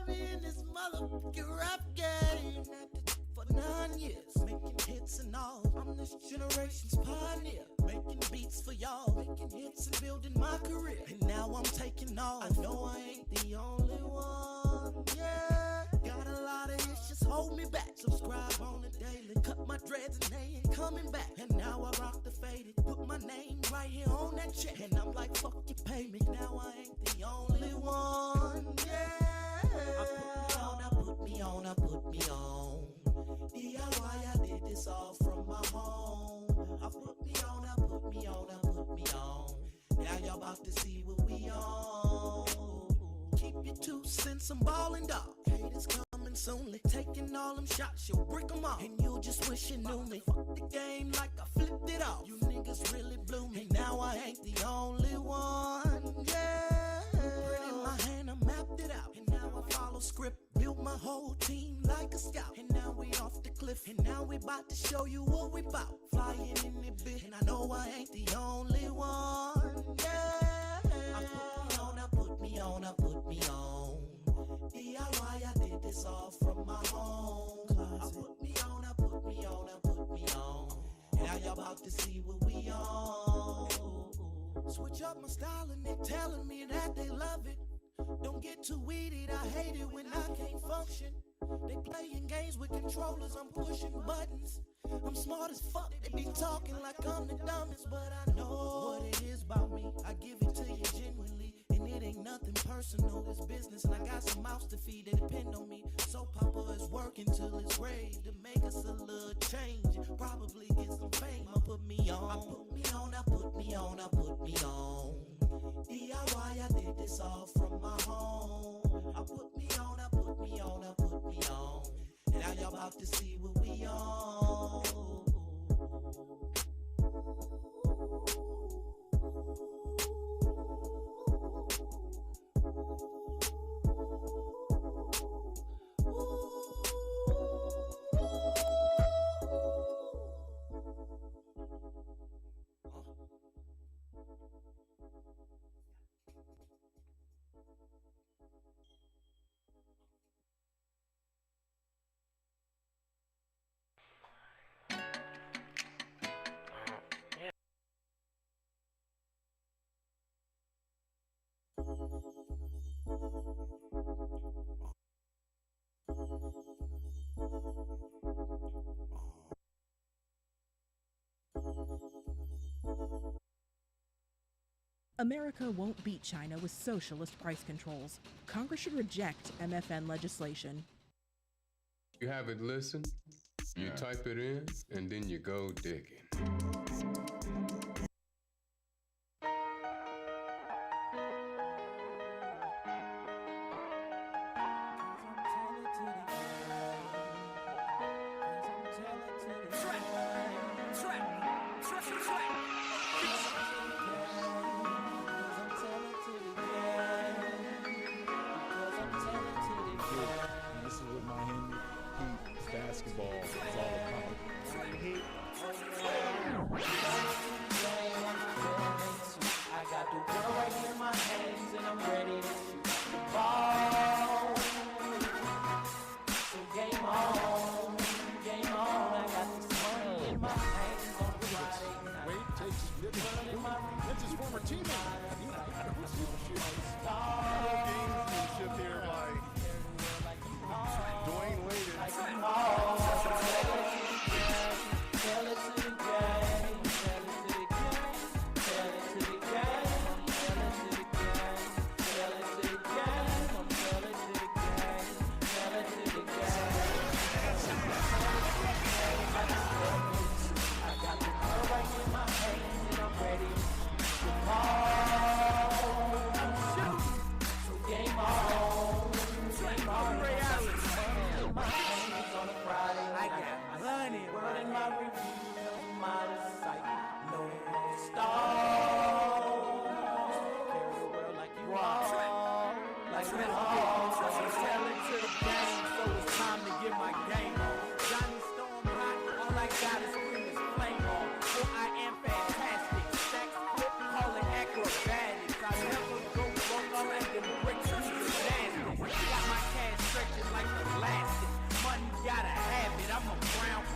heavy in this motherfucking rap game. For 9 years, making hits and all. I'm this generation's pioneer, making beats for y'all, making hits and building my career. And now I'm taking off. I know I ain't the only one. Yeah, got a lot of issues hold me back. Subscribe on the daily, cut my dreads and they ain't coming back. And now I rock the faded, put my name right here on that check. And I'm like, fuck you, pay me. Now I ain't the only one. Yeah, I put me on. DIY, I did this all from my home. I put me on. Now y'all about to see what we on. Keep your 2 cents, I'm ballin' dog. Haters coming soonly, taking all them shots, you'll brick them off. And you'll just wish you knew me. Fuck the game like I flipped it off. You niggas really blew me. And now I ain't the only one. Yeah, print in my hand, I mapped it out. And now I follow script. Built my whole team like a scout. And now we off the cliff. And now we about to show you what we bout. Flying in the bit. And I know I ain't the only one. Yeah, I put me on. DIY, I did this all from my home. I put me on. Now y'all about to see what we on. Switch up my style and they telling me that they love it. Don't get too weeded, I hate it when I can't function. They playing games with controllers, I'm pushing buttons. I'm smart as fuck, they be talking like I'm the dumbest. But I know what it is about me, I give it to you genuinely. And it ain't nothing personal, it's business. And I got some mouths to feed that depend on me. So Papa is working till it's ready to make us a little change. Probably get some fame, I put me on. I put me on. DIY, I did this all from my home. I put me on. Now y'all about to see what we on. America won't beat China with socialist price controls. Congress should reject MFN legislation. You have it listen, you type it in, and then you go digging. Gamesmanship here by Dwayne Wade.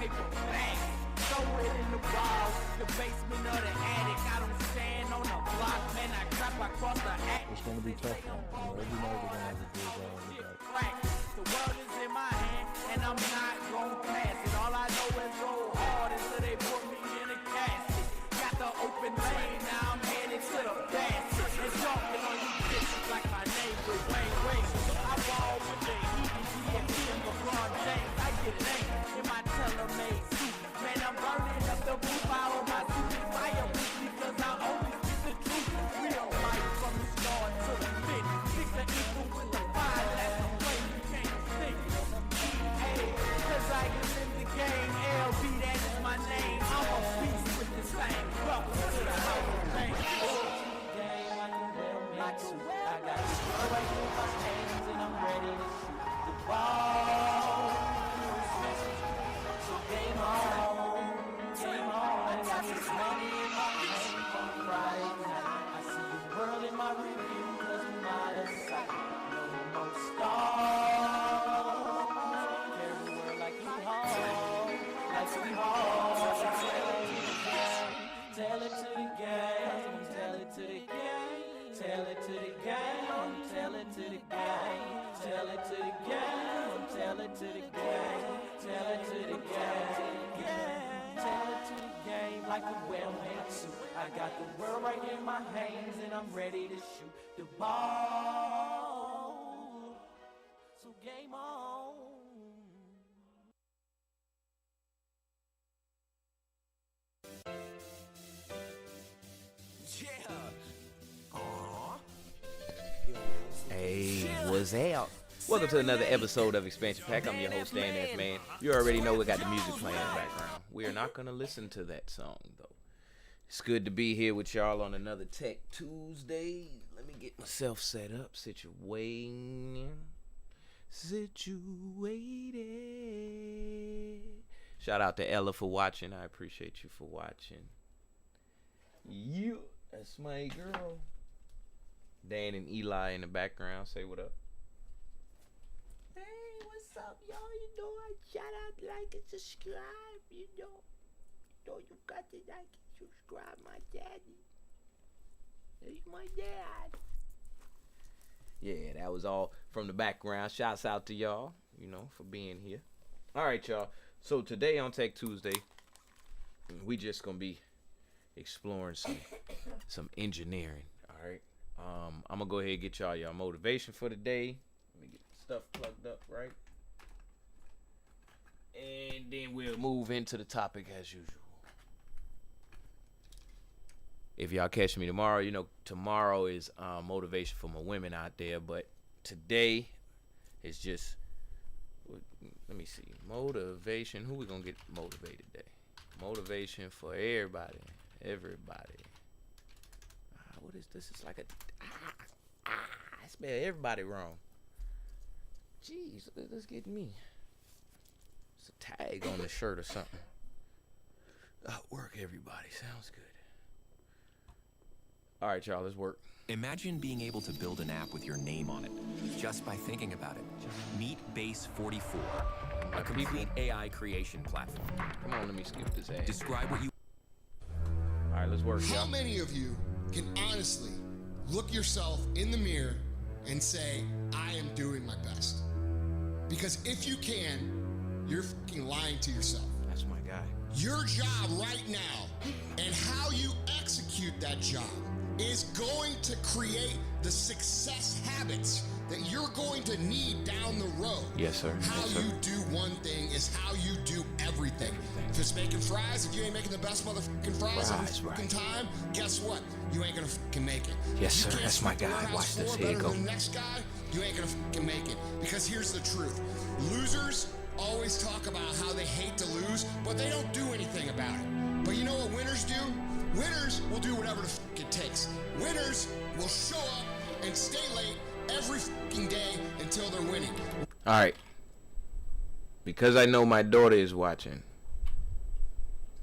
paper bag. Throw it in the walls, the basement or the attic. I don't stand on the block, man, I crap across the attic. It's going to be tough, man. Every night we're going to have a good crack. The world is in my hand, and I'm not gonna pass it. All I know is go hard until they put me in a casket. Got the open lane, now I'm headed to the basket. They talking on you bitches like my name was Wayne Wade. I ball with the Heat, DFT, and LeBron James. I get lame in my tailor-made suit. Man, I'm burning up the booth. I own my suit is fire because I always get the truth. Real life from the start to the finish. Pick the equal with the fire, that's the way you can't stick. Hey, cause I am in the game. LB, that is my name. I'm a beast with the same. Welcome to the house of fame. I got the ball right in my hands and I'm ready to shoot the ball. So game on, game on. I got this money in my hand from Friday night. I see the world in my review cause I'm out of sight. No more stars. Everywhere like we haul, like we haul. Tell it to the gang, tell it to the gang. Tell it to the gang, tell it to the gang, tell it to the gang, tell it to the gang, tell it to the gang, tell it to the gang like a well-made suit. I got the world right in my hands and I'm ready to shoot the ball. So game on. Hey, what's up? Welcome to another episode of Expansion Pack. I'm your host, Dan F. Man. You already know we got the music playing in the background. We are not going to listen to that song, though. It's good to be here with y'all on another Tech Tuesday. Let me get myself set up. Situated. Shout out to Ella for watching. I appreciate you for watching. You, that's my girl. Dan and Eli in the background. Say what up. Hey, what's up, y'all? You know, I shout out, like, and subscribe. You know you got to like and subscribe, my daddy. He's my dad. Yeah, that was all from the background. Shouts out to y'all, for being here. All right, y'all. So today on Tech Tuesday, we just gonna be exploring some engineering. All right. I'm gonna go ahead and get y'all motivation for the day. Let me get stuff plugged up, right? And then we'll move into the topic as usual. If y'all catch me tomorrow, tomorrow is motivation for my women out there. But today is just, let me see, motivation. Who we gonna get motivated today? Motivation for everybody. What is this? It's like a I spell everybody wrong. Jeez, let's get me. It's a tag on the shirt or something. Work everybody. Sounds good. All right, y'all, let's work. Imagine being able to build an app with your name on it just by thinking about it. Meet Base 44, a complete AI creation platform. Come on, let me skip this ad. Describe what you... All right, let's work, y'all. How many of you can honestly look yourself in the mirror and say, I am doing my best? Because if you can, you're fucking lying to yourself. That's my guy. Your job right now and how you execute that job is going to create the success habits that you're going to need down the road. Yes, sir. How yes, sir. you do one thing is how you do everything. If it's making fries, if you ain't making the best motherfucking fries in fucking time, guess what? You ain't gonna fucking make it. Yes, If you sir. can't That's my sweep the guy. warehouse Watch this. floor Here you better go. than the next guy, you ain't gonna fucking make it. Because here's the truth. Losers always talk about how they hate to lose, but they don't do anything about it. But you know what winners do? Winners will do whatever the fuck it takes. Winners will show up and stay late every fucking day until they're winning. All right. Because I know my daughter is watching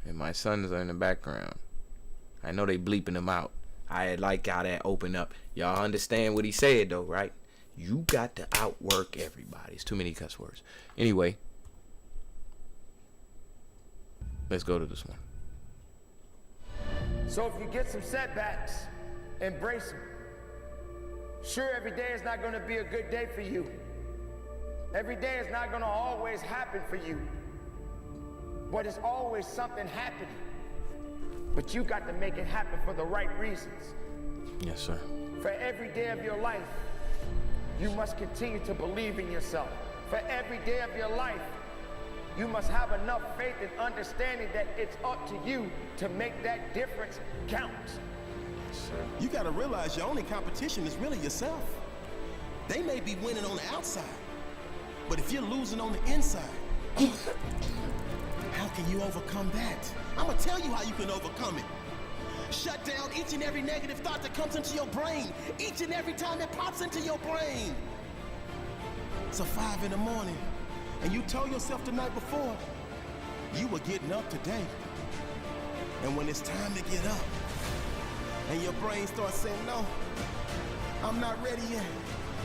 and my sons are in the background, I know they bleeping them out. I like how that opened up. Y'all understand what he said, though, right? You got to outwork everybody. It's too many cuss words. Anyway, Let's go to this one. So if you get some setbacks, embrace them. Sure, every day is not going to be a good day for you. Every day is not going to always happen for you. But it's always something happening. But you got to make it happen for the right reasons. Yes, sir. For every day of your life, you must continue to believe in yourself. For every day of your life, you must have enough faith and understanding that it's up to you to make that difference count. You gotta realize your only competition is really yourself. They may be winning on the outside, but if you're losing on the inside, how can you overcome that? I'm gonna tell you how you can overcome it. Shut down each and every negative thought that comes into your brain, each and every time it pops into your brain. So 5 in the morning, and you told yourself the night before, you were getting up today. And when it's time to get up, and your brain starts saying, no, I'm not ready yet.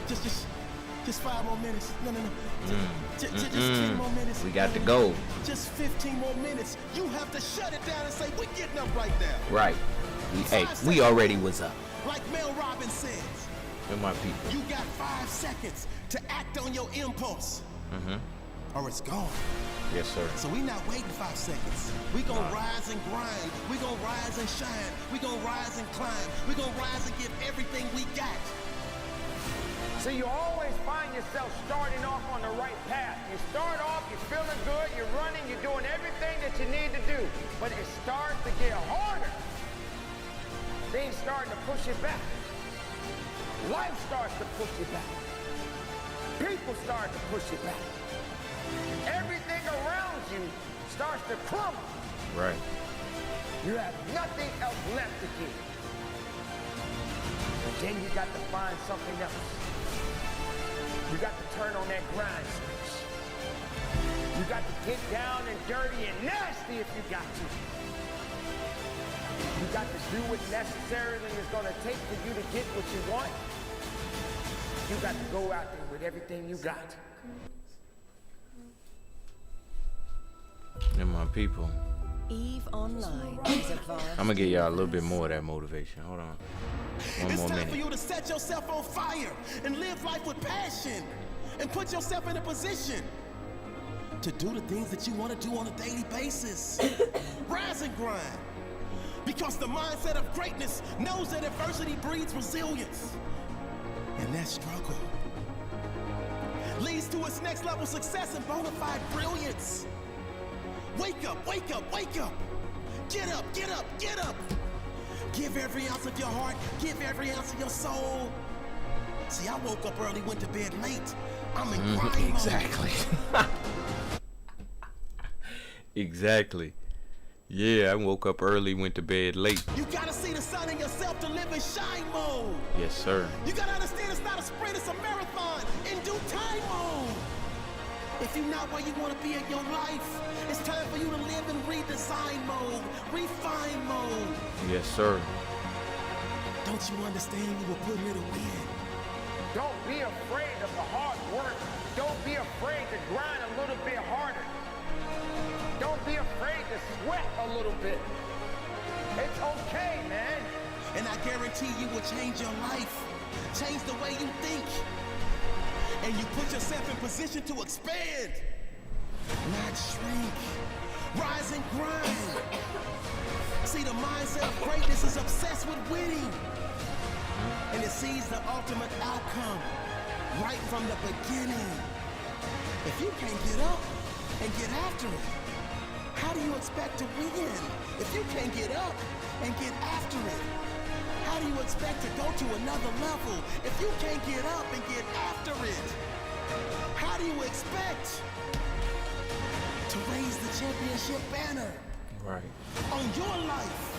Just 5 more minutes. No. Just 10 more minutes. We got to go. Just 15 more minutes. You have to shut it down and say, we're getting up right now. Right. We already was up. Like Mel Robbins says. With my people. You got 5 seconds to act on your impulse. Or it's gone. Yes, sir. So we not waiting 5 seconds. We gonna rise and grind. We gonna rise and shine. We gonna rise and climb. We gonna rise and give everything we got. So you always find yourself starting off on the right path. You start off, you're feeling good, you're running, you're doing everything that you need to do. But it starts to get harder. Things starting to push you back. Life starts to push you back. People start to push you back. Everything around you starts to crumble. Right. You have nothing else left to give. And then you got to find something else. You got to turn on that grind switch. You got to get down and dirty and nasty if you got to. You got to do what necessarily is going to take for you to get what you want. You got to go out there with everything you got. And my people. Eve Online is advanced. I'm gonna get y'all a little bit more of that motivation. Hold on. One more It's time minute. for you to set yourself on fire and live life with passion and put yourself in a position to do the things that you want to do on a daily basis. Rise and grind. Because the mindset of greatness knows that adversity breeds resilience. And that struggle leads to its next level success and bona fide brilliance. Wake up, wake up, wake up. Get up, get up, get up. Give every ounce of your heart, give every ounce of your soul. See, I woke up early, went to bed late. I'm in grind mode. Exactly. Exactly. Yeah, I woke up early, went to bed late. You gotta see the sun in yourself to live in shine mode. Yes, sir. You gotta understand it's not a sprint, it's a marathon in due time mode. If you're not where you want to be in your life, it's time for you to live in redesign mode, refine mode. Yes, sir. Don't you understand you were put here to win? Don't be afraid of the hard work. Don't be afraid to grind a little bit harder. Don't be afraid to sweat a little bit. It's okay, man. And I guarantee you will change your life, change the way you think. And you put yourself in position to expand, not shrink. Rise and grind. See, the mindset of greatness is obsessed with winning. And it sees the ultimate outcome right from the beginning. If you can't get up and get after it, how do you expect to win? If you can't get up and get after it, how do you expect to go to another level? If you can't get up and get after it, how do you expect to raise the championship banner? Right. On your life?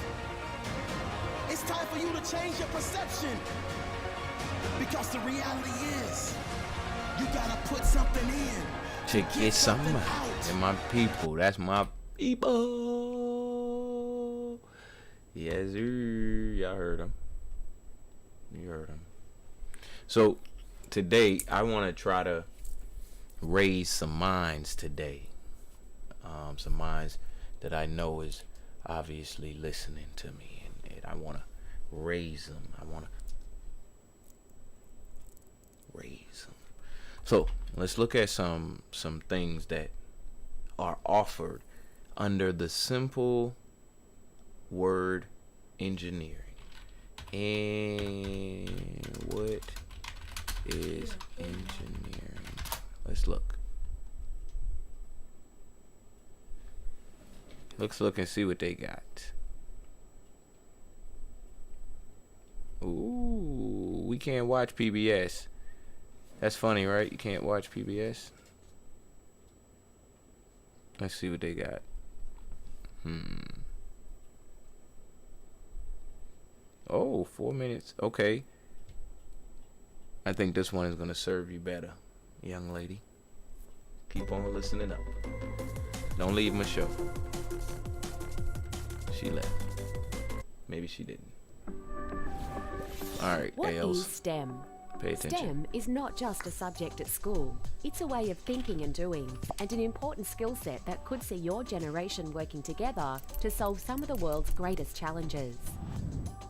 It's time for you to change your perception. Because the reality is, you gotta put something in To get something out. And my people, that's my people. Yes, sir. Y'all heard him. You heard him. So today, I want to try to raise some minds today. Some minds that I know is obviously listening to me, and I want to raise them. I want to raise them. So let's look at some things that are offered under the simple word engineering. And what is engineering? Let's look. Let's look and see what they got. Ooh, we can't watch PBS. That's funny, right? You can't watch PBS. Let's see what they got. Oh, 4 minutes. Okay. I think this one is going to serve you better, young lady. Keep on listening up. Don't leave my show. She left. Maybe she didn't. All right, What Ailes. is STEM? Pay attention. STEM is not just a subject at school. It's a way of thinking and doing, and an important skill set that could see your generation working together to solve some of the world's greatest challenges.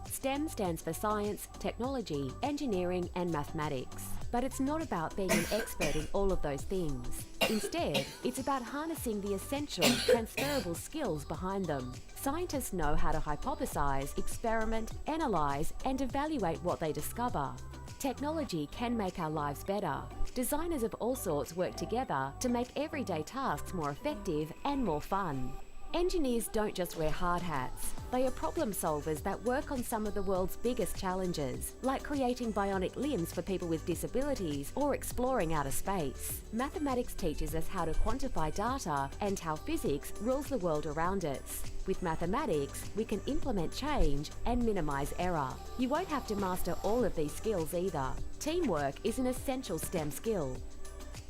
STEM stands for science, technology, engineering, and mathematics. But it's not about being an expert in all of those things. Instead, it's about harnessing the essential, transferable skills behind them. Scientists know how to hypothesize, experiment, analyze, and evaluate what they discover. Technology can make our lives better. Designers of all sorts work together to make everyday tasks more effective and more fun. Engineers don't just wear hard hats. They are problem solvers that work on some of the world's biggest challenges, like creating bionic limbs for people with disabilities or exploring outer space. Mathematics teaches us how to quantify data and how physics rules the world around us. With mathematics, we can implement change and minimize error. You won't have to master all of these skills either. Teamwork is an essential STEM skill.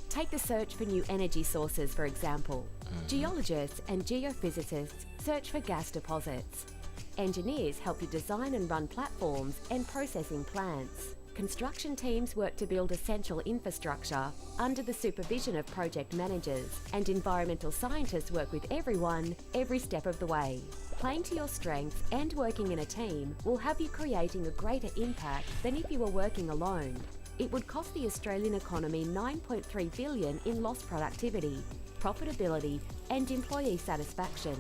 Take the search for new energy sources, for example. Geologists and geophysicists search for gas deposits. Engineers help you design and run platforms and processing plants. Construction teams work to build essential infrastructure under the supervision of project managers, and environmental scientists work with everyone every step of the way. Playing to your strengths and working in a team will have you creating a greater impact than if you were working alone. It would cost the Australian economy $9.3 billion in lost productivity, profitability, and employee satisfaction.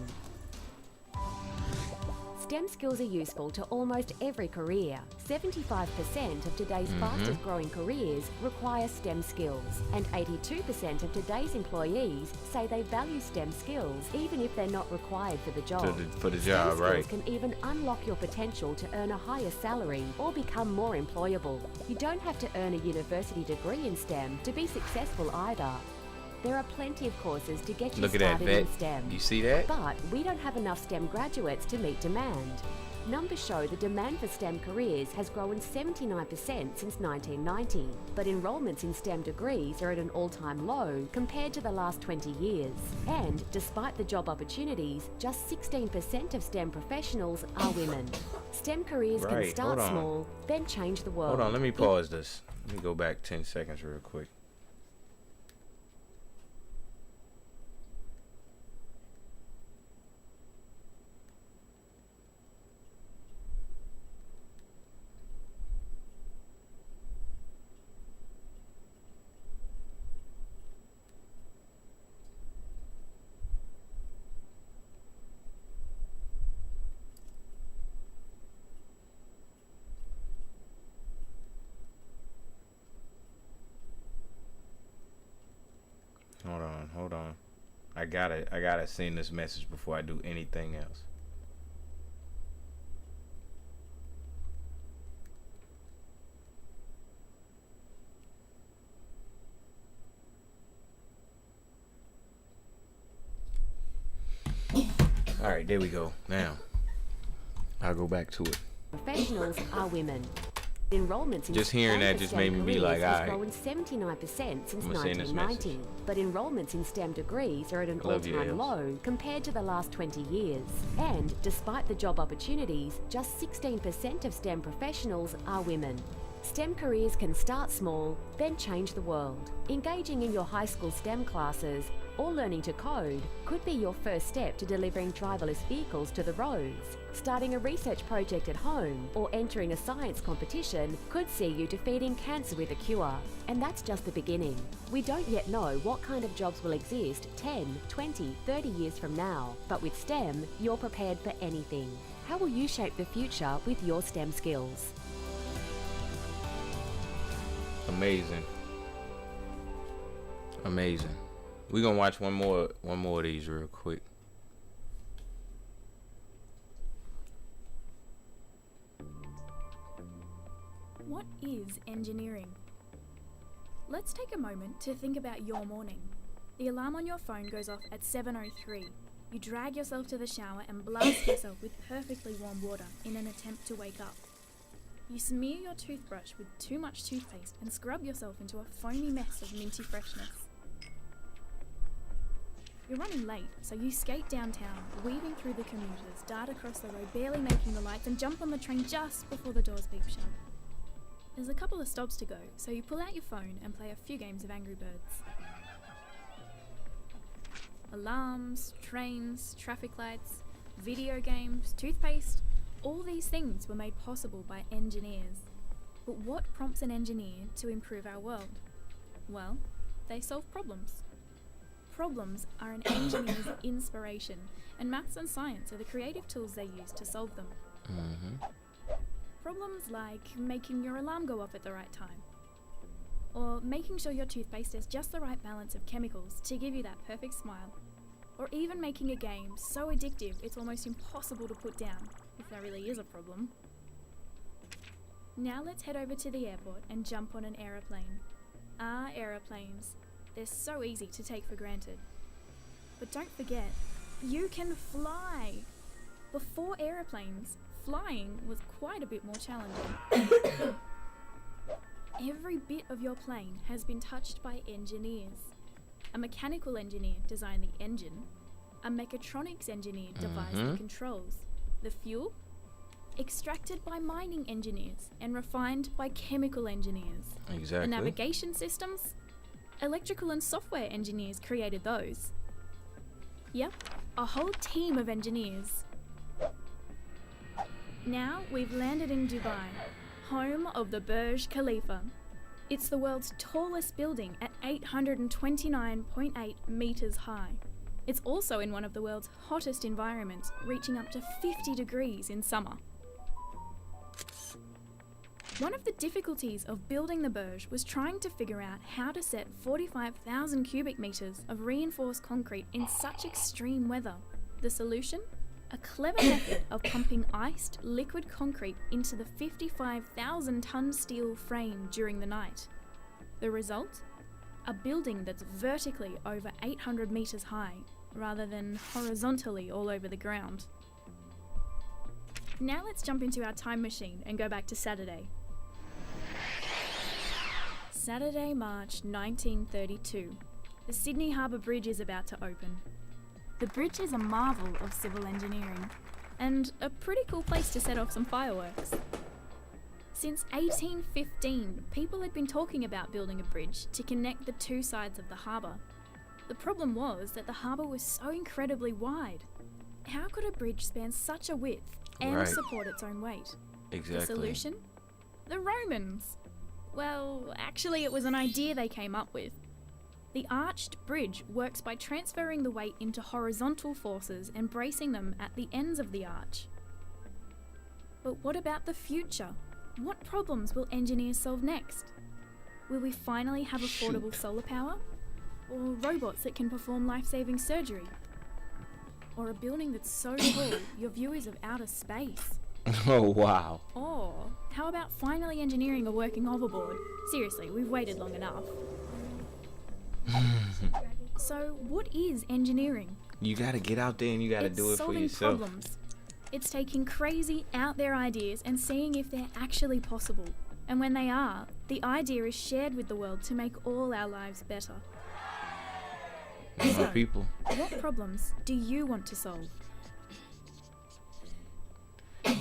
STEM skills are useful to almost every career. 75% of today's fastest growing careers require STEM skills, and 82% of today's employees say they value STEM skills even if they're not required for the job. For the job, STEM right. skills can even unlock your potential to earn a higher salary or become more employable. You don't have to earn a university degree in STEM to be successful either. There are plenty of courses to get you Look at that, started vet. in STEM. You see that? But we don't have enough STEM graduates to meet demand. Numbers show the demand for STEM careers has grown 79% since 1990, but enrolments in STEM degrees are at an all-time low compared to the last 20 years. And despite the job opportunities, just 16% of STEM professionals are women. STEM careers can start small, then change the world. Hold on, let me pause this. Let me go back 10 seconds real quick. Hold on. I gotta send this message before I do anything else. All right, there we go. Now, I'll go back to it. Professionals are women. Enrollments in Just hearing that just made me be like, has alright. grown 79% since I'ma send this 1990, but enrollments in STEM degrees are at an Love you, all-time Ailes. low compared to the last 20 years. And despite the job opportunities, just 16% of STEM professionals are women. STEM careers can start small, then change the world. Engaging in your high school STEM classes or learning to code could be your first step to delivering driverless vehicles to the roads. Starting a research project at home or entering a science competition could see you defeating cancer with a cure. And that's just the beginning. We don't yet know what kind of jobs will exist 10, 20, 30 years from now. But with STEM, you're prepared for anything. How will you shape the future with your STEM skills? Amazing. Amazing. We're gonna watch one more of these real quick. What is engineering? Let's take a moment to think about your morning. The alarm on your phone goes off at 7:03. You drag yourself to the shower and blast yourself with perfectly warm water in an attempt to wake up. You smear your toothbrush with too much toothpaste and scrub yourself into a foamy mess of minty freshness. You're running late, so you skate downtown, weaving through the commuters, dart across the road, barely making the lights, and jump on the train just before the doors beep shut. There's a couple of stops to go, so you pull out your phone and play a few games of Angry Birds. Alarms, trains, traffic lights, video games, toothpaste, all these things were made possible by engineers. But what prompts an engineer to improve our world? Well, they solve problems. Problems are an engineer's inspiration, and maths and science are the creative tools they use to solve them. Problems like making your alarm go off at the right time, or making sure your toothpaste has just the right balance of chemicals to give you that perfect smile, or even making a game so addictive it's almost impossible to put down, if that really is a problem. Now let's head over to the airport and jump on an aeroplane. Aeroplanes. They're so easy to take for granted. But don't forget, you can fly! Before aeroplanes, flying was quite a bit more challenging. Every bit of your plane has been touched by engineers. A mechanical engineer designed the engine. A mechatronics engineer devised the controls. The fuel? Extracted by mining engineers and refined by chemical engineers. Exactly. The navigation systems? Electrical and software engineers created those. Yep, a whole team of engineers. Now we've landed in Dubai, home of the Burj Khalifa. It's the world's tallest building at 829.8 meters high. It's also in one of the world's hottest environments, reaching up to 50 degrees in summer. One of the difficulties of building the Burj was trying to figure out how to set 45,000 cubic meters of reinforced concrete in such extreme weather. The solution? A clever method of pumping iced liquid concrete into the 55,000-ton steel frame during the night. The result? A building that's vertically over 800 meters high, rather than horizontally all over the ground. Now let's jump into our time machine and go back to Saturday. Saturday, March 1932. The Sydney Harbour Bridge is about to open. The bridge is a marvel of civil engineering, and a pretty cool place to set off some fireworks. Since 1815, people had been talking about building a bridge to connect the two sides of the harbour. The problem was that the harbour was so incredibly wide. How could a bridge span such a width and support its own weight? Exactly. The solution? The Romans. Well, actually it was an idea they came up with. The arched bridge works by transferring the weight into horizontal forces and bracing them at the ends of the arch. But what about the future? What problems will engineers solve next? Will we finally have affordable solar power? Or robots that can perform life-saving surgery? Or a building that's so tall your view is of outer space? Oh, wow. Or how about finally engineering a working hoverboard? Seriously, we've waited long enough. So what is engineering? You gotta get out there and you gotta do it for yourself. It's solving problems. It's taking crazy, out there ideas and seeing if they're actually possible. And when they are, the idea is shared with the world to make all our lives better. So, people. What problems do you want to solve?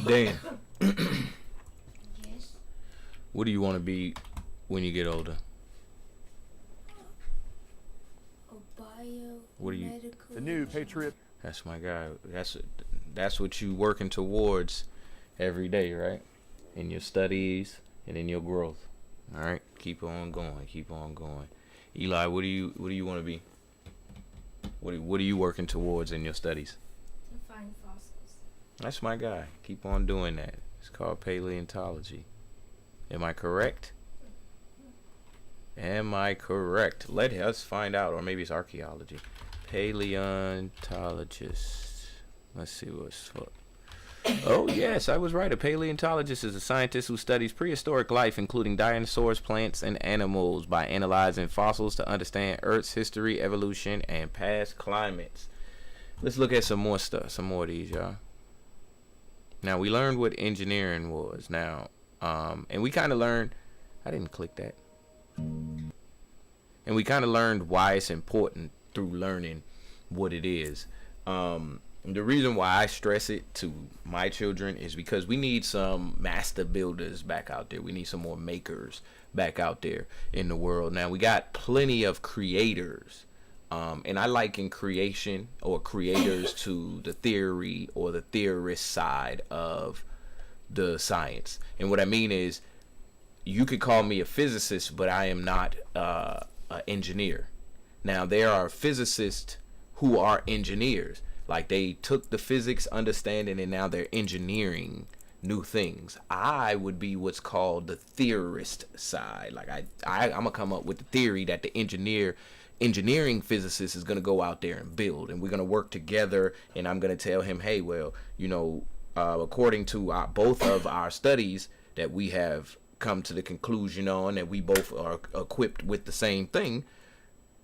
Dan. What do you want to be when you get older? A What are you? The new Patriot. That's my guy. That's what you working towards every day, right? In your studies and in your growth. All right, keep on going. Keep on going. Eli, what do you want to be? What are you working towards in your studies? To find fossils. That's my guy. Keep on doing that. It's called paleontology. Am I correct? Am I correct? Let us find out, or maybe it's archaeology. Paleontologist. Let's see what's what. Oh yes, I was right. A paleontologist is a scientist who studies prehistoric life, including dinosaurs, plants, and animals, by analyzing fossils to understand Earth's history, evolution, and past climates. Let's look at some more stuff, some more of these, y'all. Now, we learned what engineering was. Now, and we kind of learned, I didn't click that. And we kind of learned why it's important through learning what it is. The reason why I stress it to my children is because we need some master builders back out there. We need some more makers back out there in the world. Now, we got plenty of creators. And I liken creation or creators to the theory or the theorist side of the science. And what I mean is, you could call me a physicist, but I am not an engineer. Now, there are physicists who are engineers. Like, they took the physics understanding and now they're engineering new things. I would be what's called the theorist side. Like, I'm gonna come up with the theory that the engineering physicist is going to go out there and build, and we're going to work together, and I'm going to tell him, hey, well, you know, according to both of our studies that we have come to the conclusion on, that we both are equipped with the same thing,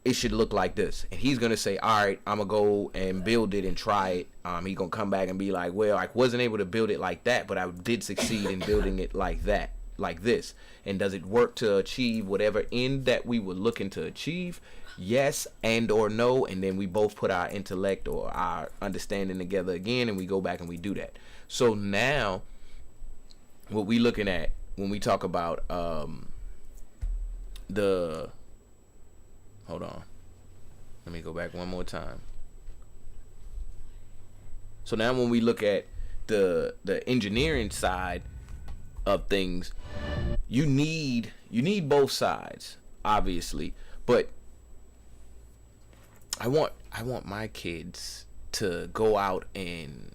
it should look like this. And he's going to say, all right, I'm going to go and build it and try it. He's going to come back and be like, well, I wasn't able to build it like that, but I did succeed in building it like that, like this. And does it work to achieve whatever end that we were looking to achieve? Yes and or no. And then we both put our intellect or our understanding together again, and we go back and we do that. So now what we looking at when we talk about hold on, let me go back one more time. So now when we look at the engineering side of things, you need both sides, obviously, but I want my kids to go out and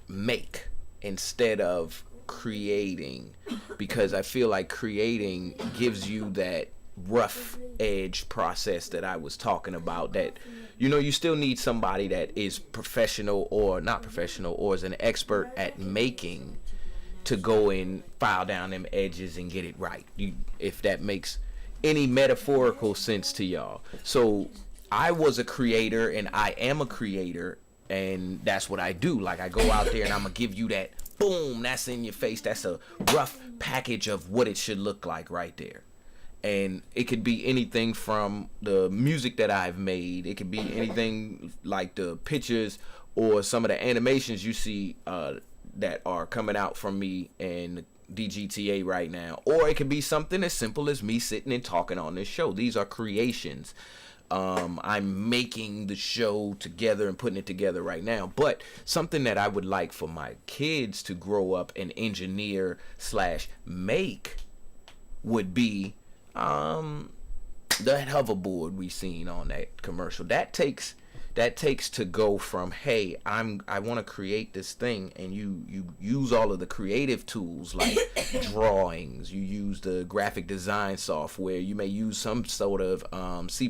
make instead of creating, because I feel like creating gives you that rough edge process that I was talking about, that, you know, you still need somebody that is professional or not professional or is an expert at making to go and file down them edges and get it right, if that makes any metaphorical sense to y'all. So I was a creator and I am a creator, and that's what I do. Like, I go out there and I'm gonna give you that boom, that's in your face, that's a rough package of what it should look like right there. And it could be anything from the music that I've made, it could be anything like the pictures or some of the animations you see that are coming out from me and DGTA right now, or it could be something as simple as me sitting and talking on this show. These are creations. I'm making the show together and putting it together right now. But something that I would like for my kids to grow up and engineer / make would be that hoverboard we seen on that commercial. That takes to go from, hey, I want to create this thing, and you use all of the creative tools like drawings, you use the graphic design software, you may use some sort of C++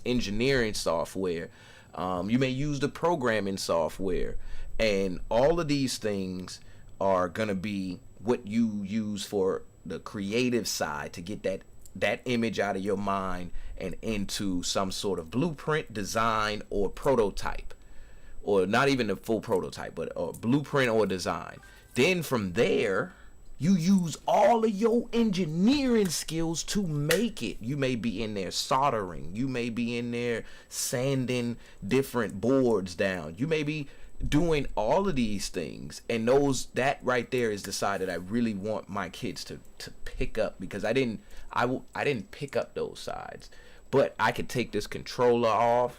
engineering software, you may use the programming software, and all of these things are gonna be what you use for the creative side to get that image out of your mind and into some sort of blueprint, design, or prototype, or not even a full prototype, but a blueprint or design. Then from there, you use all of your engineering skills to make it. You may be in there soldering, you may be in there sanding different boards down, you may be doing all of these things, and that right there is the side that I really want my kids to pick up, because I didn't pick up those sides. but I could take this controller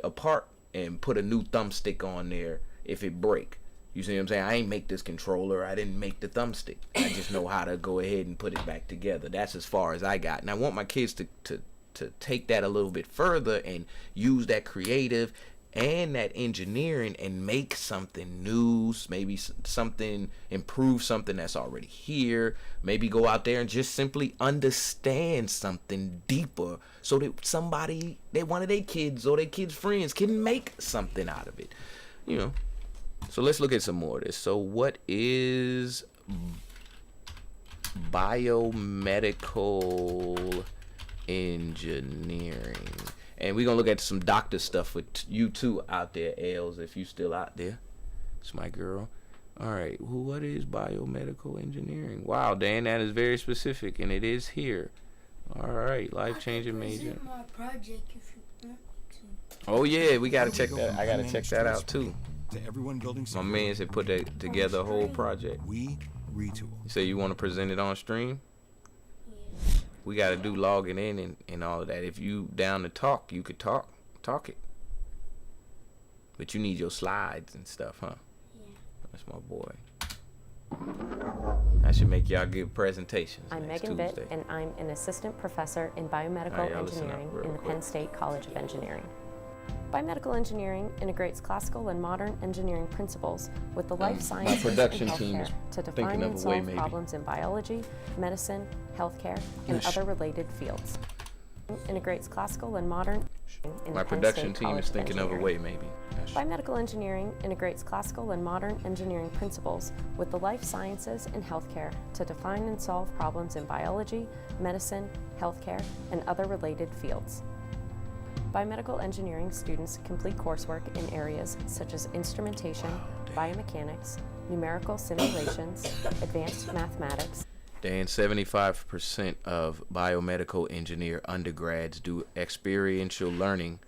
apart, and put a new thumbstick on there if it break. You see what I'm saying? I ain't make this controller. I didn't make the thumbstick. I just know how to go ahead and put it back together. That's as far as I got. And I want my kids to take that a little bit further and use that creative and that engineering and make something new, maybe improve something that's already here, maybe go out there and just simply understand something deeper so that one of their kids or their kids' friends can make something out of it, So let's look at some more of this. So what is biomedical engineering? And we're going to look at some doctor stuff with you too out there, Els, if you still out there. It's my girl. All right. What is biomedical engineering? Wow, Dan, that is very specific, and it is here. All right. Life-changing major. My project if you want to. Oh, yeah. We got to check that. I got to check that out, too. To everyone building my man said put that together a whole project. We retool. You say you want to present it on stream? We got to do logging in and all of that. If you down to talk, you could talk it. But you need your slides and stuff, huh? Yeah. That's my boy. I should make y'all give presentations. I'm next Megan Tuesday. Bitt, and I'm an assistant professor in biomedical engineering in the Penn State College of Engineering. Biomedical engineering integrates classical and modern engineering principles with the life sciences and healthcare to define and solve problems in biology, medicine, healthcare, and other related fields. Integrates classical and modern in my the Penn production State team College is thinking of a way, maybe. Biomedical engineering integrates classical and modern engineering principles with the life sciences and healthcare to define and solve problems in biology, medicine, healthcare, and other related fields. Biomedical engineering students complete coursework in areas such as instrumentation, biomechanics, numerical simulations, advanced mathematics. Dan, 75% of biomedical engineer undergrads do experiential learning,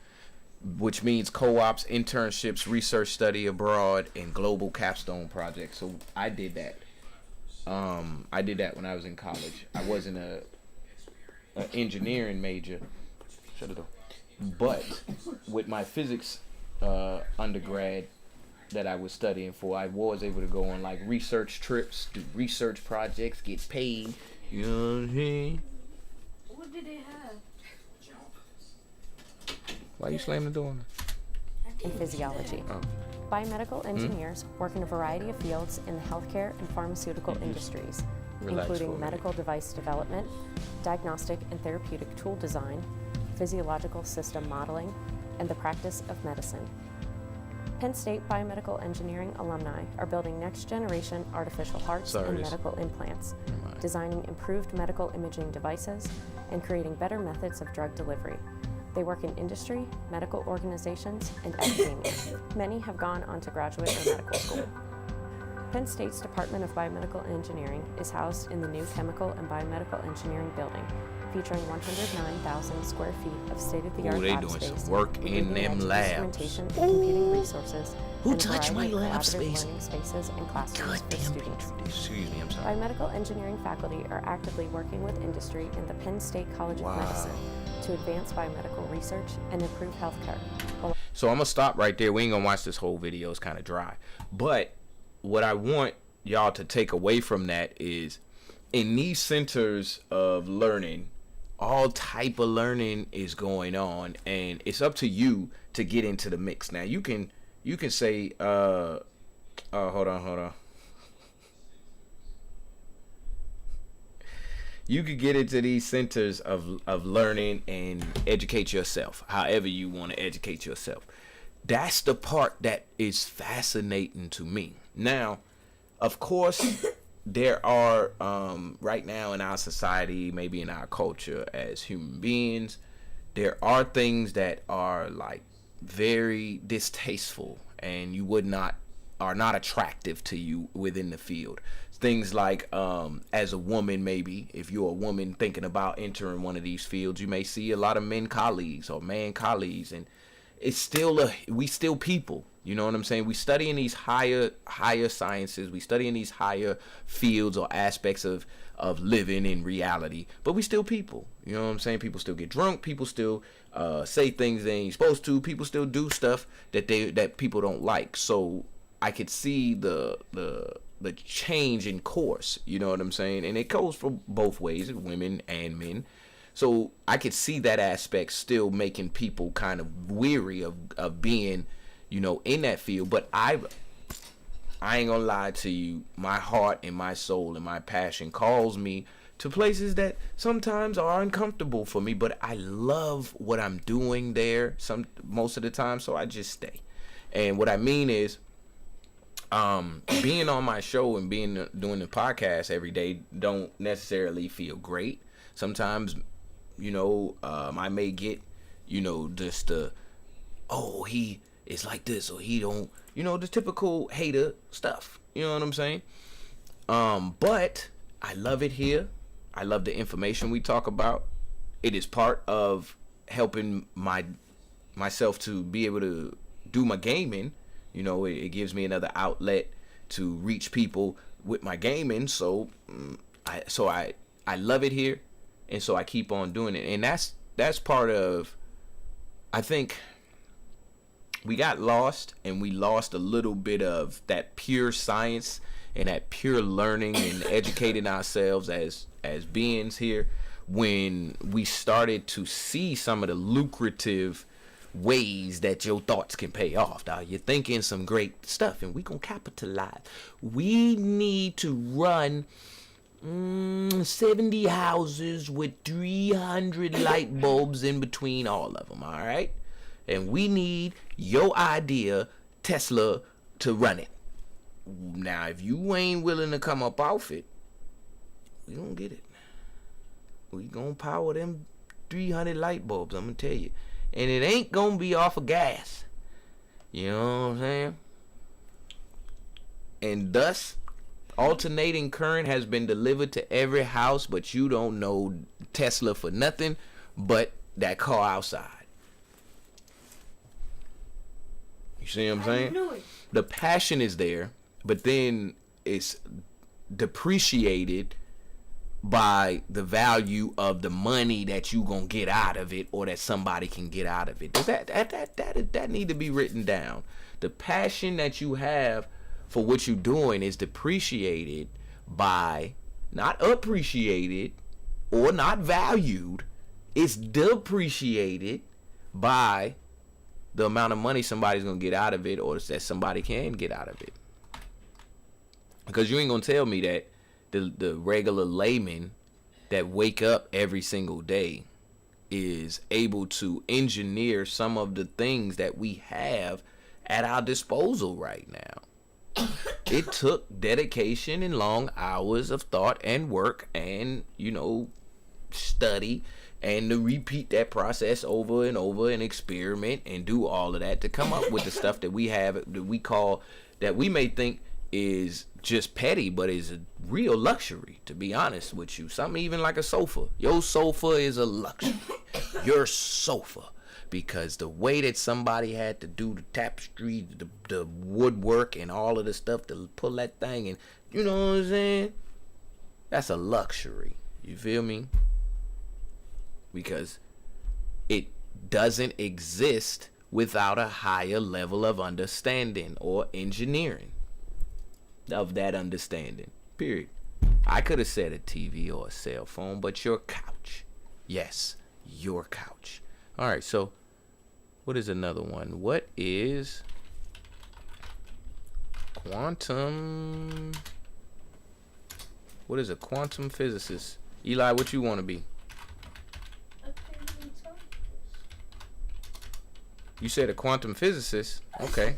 which means co-ops, internships, research study abroad, and global capstone projects. So I did that. I did that when I was in college. I wasn't a engineering major. Shut it up. But with my physics undergrad that I was studying for, I was able to go on like research trips, do research projects, get paid. You know what I mean? What did they have? Why you slamming the door? In physiology. Biomedical engineers work in a variety of fields in the healthcare and pharmaceutical industries, including medical device development, diagnostic and therapeutic tool design, physiological system modeling, and the practice of medicine. Penn State biomedical engineering alumni are building next-generation artificial hearts and medical implants, designing improved medical imaging devices, and creating better methods of drug delivery. They work in industry, medical organizations, and academia. Many have gone on to graduate or medical school. Penn State's Department of Biomedical Engineering is housed in the new Chemical and Biomedical Engineering Building, featuring 109,000 square feet of state-of-the-art lab space, work in them labs. Instrumentation and computing resources, Who and a touched my variety of lab collaborative space? learning spaces and classrooms for students. Excuse me, I'm sorry. Biomedical engineering faculty are actively working with industry in the Penn State College of Medicine to advance biomedical research and improve healthcare. So I'm gonna stop right there. We ain't gonna watch this whole video. It's kind of dry. But what I want y'all to take away from that is, in these centers of learning, all type of learning is going on, and it's up to you to get into the mix. Now you can say hold on. You could get into these centers of learning and educate yourself however you want to educate yourself. That's the part that is fascinating to me. Now, of course, there are right now in our society, maybe in our culture as human beings, there are things that are like very distasteful and are not attractive to you within the field. Things like as a woman, maybe if you're a woman thinking about entering one of these fields, you may see a lot of men colleagues or man colleagues, and it's still we still people. You know what I'm saying? We study in these higher sciences. We study in these higher fields or aspects of living in reality. But we still people. You know what I'm saying? People still get drunk. People still say things they ain't supposed to. People still do stuff that people don't like. So I could see the change in course. You know what I'm saying? And it goes for both ways, women and men. So I could see that aspect still making people kind of weary of being, you know, in that field. But I ain't gonna lie to you, my heart and my soul and my passion calls me to places that sometimes are uncomfortable for me, but I love what I'm doing there most of the time, so I just stay. And what I mean is, being on my show and doing the podcast every day don't necessarily feel great. Sometimes, you know, I may get, you know, just he is like this, or he don't, you know, the typical hater stuff. You know what I'm saying? But I love it here. I love the information we talk about. It is part of helping myself to be able to do my gaming. You know, it gives me another outlet to reach people with my gaming. So I love it here, and so I keep on doing it. And that's part of, I think, we got lost, and we lost a little bit of that pure science and that pure learning and educating ourselves as beings here when we started to see some of the lucrative ways that your thoughts can pay off. Dog, you're thinking some great stuff, and we gonna capitalize. We need to run 70 houses with 300 light bulbs in between all of them, all right? And we need your idea, Tesla, to run it. Now, if you ain't willing to come up off it, we don't get it. We gonna power them 300 light bulbs, I'm gonna tell you. And it ain't gonna be off of gas. You know what I'm saying? And thus, alternating current has been delivered to every house, but you don't know Tesla for nothing but that car outside. You see what I'm saying? The passion is there, but then it's depreciated by the value of the money that you gonna get out of it, or that somebody can get out of it. Does that need to be written down? The passion that you have for what you're doing is depreciated by, not appreciated or not valued. It's depreciated by the amount of money somebody's gonna get out of it, or that somebody can get out of it. Because you ain't gonna tell me that the regular layman that wake up every single day is able to engineer some of the things that we have at our disposal right now. It took dedication and long hours of thought and work and, you know, study, and to repeat that process over and over and experiment and do all of that to come up with the stuff that we have, that we may think is just petty, but is a real luxury, to be honest with you. Something even like a sofa. Your sofa is a luxury. Your sofa. Because the way that somebody had to do the tapestry, the woodwork, and all of the stuff to pull that thing, and you know what I'm saying? That's a luxury. You feel me? Because it doesn't exist without a higher level of understanding or engineering of that understanding. Period. I could have said a TV or a cell phone, but your couch. Yes, your couch. All right, so what is another one? What is quantum? What is a quantum physicist? Eli, what you want to be? You said a quantum physicist? Okay.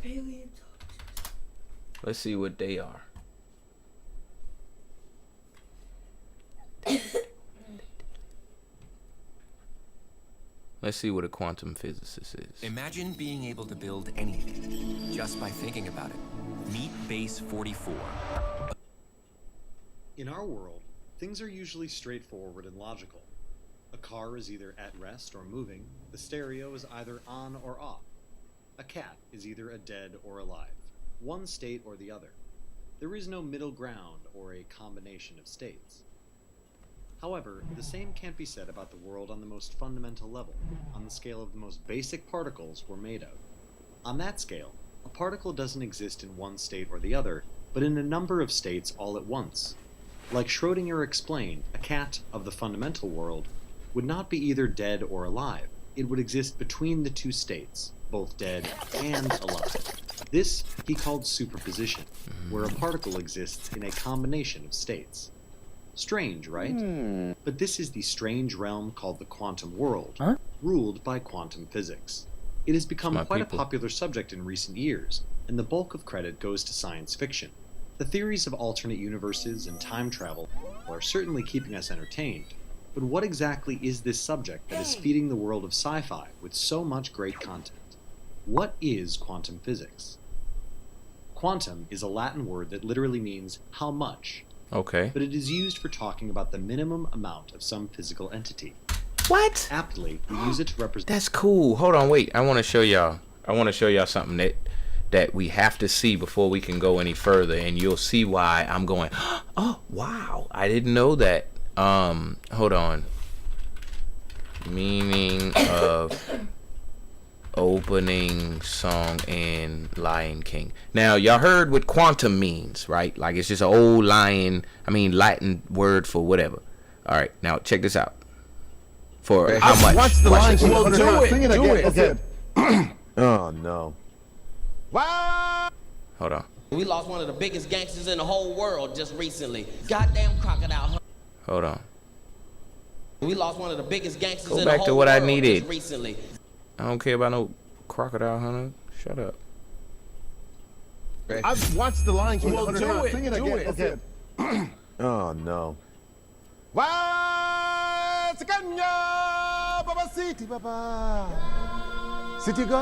Let's see what they are. Let's see what a quantum physicist is. Imagine being able to build anything just by thinking about it. Meet Base 44. In our world, things are usually straightforward and logical. A car is either at rest or moving, the stereo is either on or off, A cat is either a dead or alive, one state or the other. There is no middle ground or a combination of states. However, the same can't be said about the world on the most fundamental level, on the scale of the most basic particles we're made of. On that scale, a particle doesn't exist in one state or the other, but in a number of states all at once. Like Schrödinger explained, a cat of the fundamental world would not be either dead or alive. It would exist between the two states, both dead and alive. This he called superposition, where a particle exists in a combination of states. Strange, right? But this is the strange realm called the quantum world, ruled by quantum physics. It has become quite a popular subject in recent years, and the bulk of credit goes to science fiction. The theories of alternate universes and time travel are certainly keeping us entertained, but what exactly is this subject that is feeding the world of sci-fi with so much great content? What is quantum physics? Quantum is a Latin word that literally means how much. Okay. But it is used for talking about the minimum amount of some physical entity. What? Aptly, we use it to represent... That's cool. Hold on, wait. I want to show y'all something that we have to see before we can go any further, and you'll see why I'm going, oh, wow. I didn't know that. Hold on. Meaning of opening song in Lion King. Now, y'all heard what quantum means, right? Like, it's just an old Latin word for whatever. All right, now check this out. For how much? Watch the Lion King. Well, do it. Sing it Do again. it. Okay. Oh, no. Hold on. We lost one of the biggest gangsters in the whole world just recently. Goddamn crocodile. Hold on. We lost one of the biggest gangsters Go in the back whole to what I world needed. just recently. I don't care about no crocodile hunter. Shut up. I've watched the Lion King. Well, do it. Sing it Do again. it. Okay. Oh, no. Baba City, Baba. City go.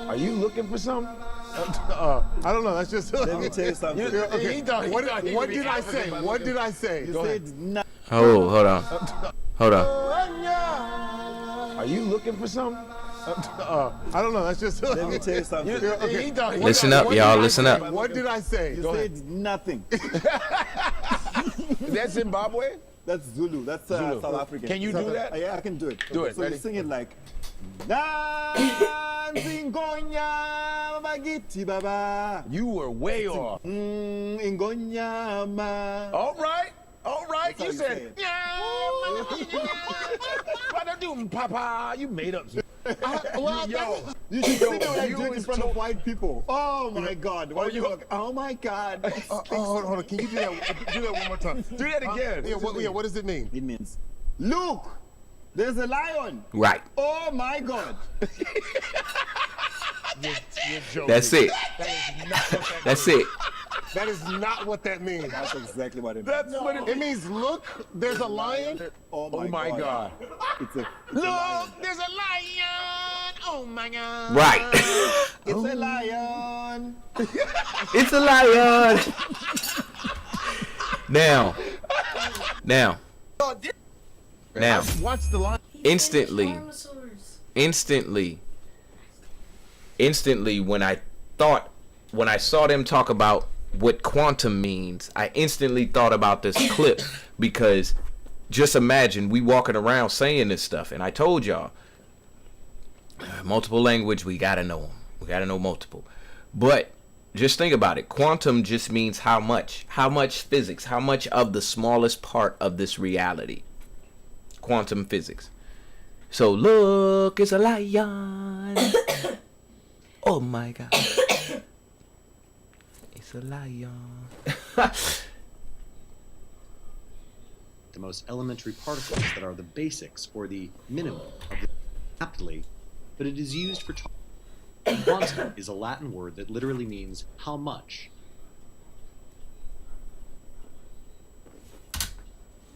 Are you looking for something? I don't know. That's just. Let me tell you something. What did I say? What did I say? You Go said ahead. no. Oh, hold on. Hold on. Are you looking for something? I don't know. That's just. Let me tell you something. Listen up, y'all. Listen up. What did I say? You Go said ahead. nothing. Is that Zimbabwe? That's Zulu. That's Zulu. South African. Can you do that? Yeah, I can do it. Do it. So Ready? you sing it like. You were way off. All right. You said. What do, Papa? You made up. You should sing it like doing in front of white people. Oh my God! Oh my God! Hold on. Can you do that? Do that one more time. Do that again. What does it mean? It means, look, there's a lion. Right. Oh my God! You're joking. That's it. That's it. That is not what that means. That's exactly what it means. That's what it means. Look, there's a lion. Oh my God! It's a lion. There's a lion. Oh my God. Right. It's a lion. It's a lion. Now. Watch the lion. Instantly, when I saw them talk about what quantum means, I instantly thought about this clip, because just imagine we walking around saying this stuff, and I told y'all, multiple language, we gotta know them. We gotta know multiple. But just think about it. Quantum just means how much physics, how much of the smallest part of this reality. Quantum physics. So look, it's a lion. Oh my God. It's a lion. The most elementary particles that are the basics or the minimum of the aptly, but it is used for talking. Quantum is a Latin word that literally means how much.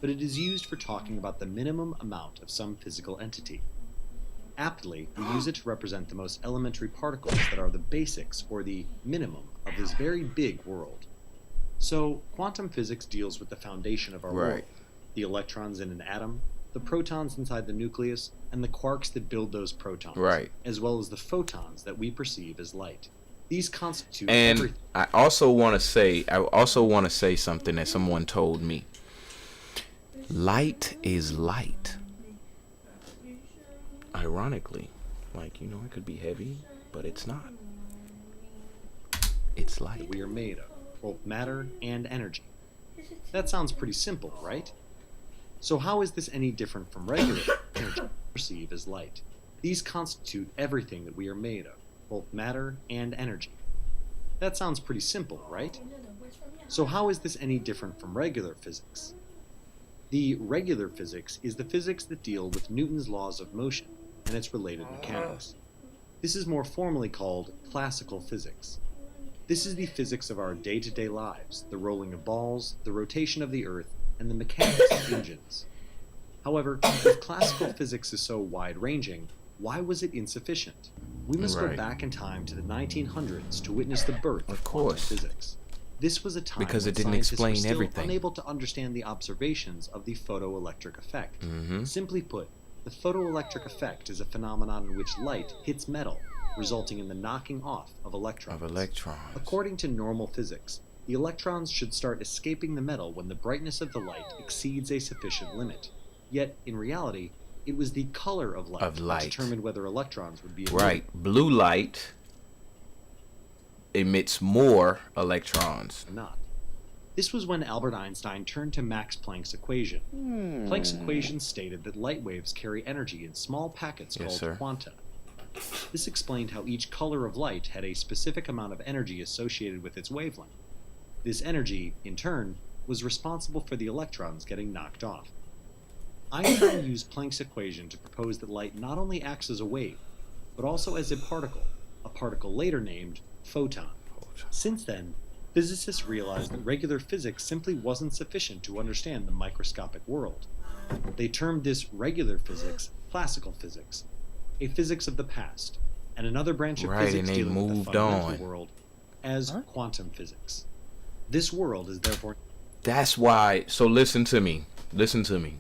But it is used for talking about the minimum amount of some physical entity. Aptly, we use it to represent the most elementary particles that are the basics or the minimum of this very big world. So, quantum physics deals with the foundation of our world, the electrons in an atom, the protons inside the nucleus, and the quarks that build those protons, Right. as well as the photons that we perceive as light. These constitute And everything. I also want to say something that someone told me. Light is light. Ironically, like, it could be heavy, but it's not. It's light. We are made of both matter and energy. That sounds pretty simple, right? So how is this any different from regular energy we perceive as light? These constitute everything that we are made of, both matter and energy. That sounds pretty simple, right? So how is this any different from regular physics? The regular physics is the physics that deal with Newton's laws of motion and its related mechanics. This is more formally called classical physics. This is the physics of our day-to-day lives, the rolling of balls, the rotation of the Earth, and the mechanics of engines. However, if classical physics is so wide-ranging, why was it insufficient? We must go Right. back in time to the 1900s to witness the birth of quantum physics. This was a time Because it when didn't scientists explain were still everything. unable to understand the observations of the photoelectric effect. Mhm. Simply put, the photoelectric effect is a phenomenon in which light hits metal, resulting in the knocking off of electrons. According to normal physics, the electrons should start escaping the metal when the brightness of the light exceeds a sufficient limit. Yet, in reality, it was the color of light that determined whether electrons would be emitted. Right. Blue light emits more electrons. Or not. This was when Albert Einstein turned to Max Planck's equation. Planck's equation stated that light waves carry energy in small packets Yes, called sir. quanta. This explained how each color of light had a specific amount of energy associated with its wavelength. This energy, in turn, was responsible for the electrons getting knocked off. Einstein used Planck's equation to propose that light not only acts as a wave, but also as a particle later named photon. Since then, physicists realized that regular physics simply wasn't sufficient to understand the microscopic world. They termed this regular physics classical physics, a physics of the past, and another branch of Right, physics and they dealing with the moved fundamental on. world as quantum physics. This world is therefore That's why. So listen to me. Listen to me.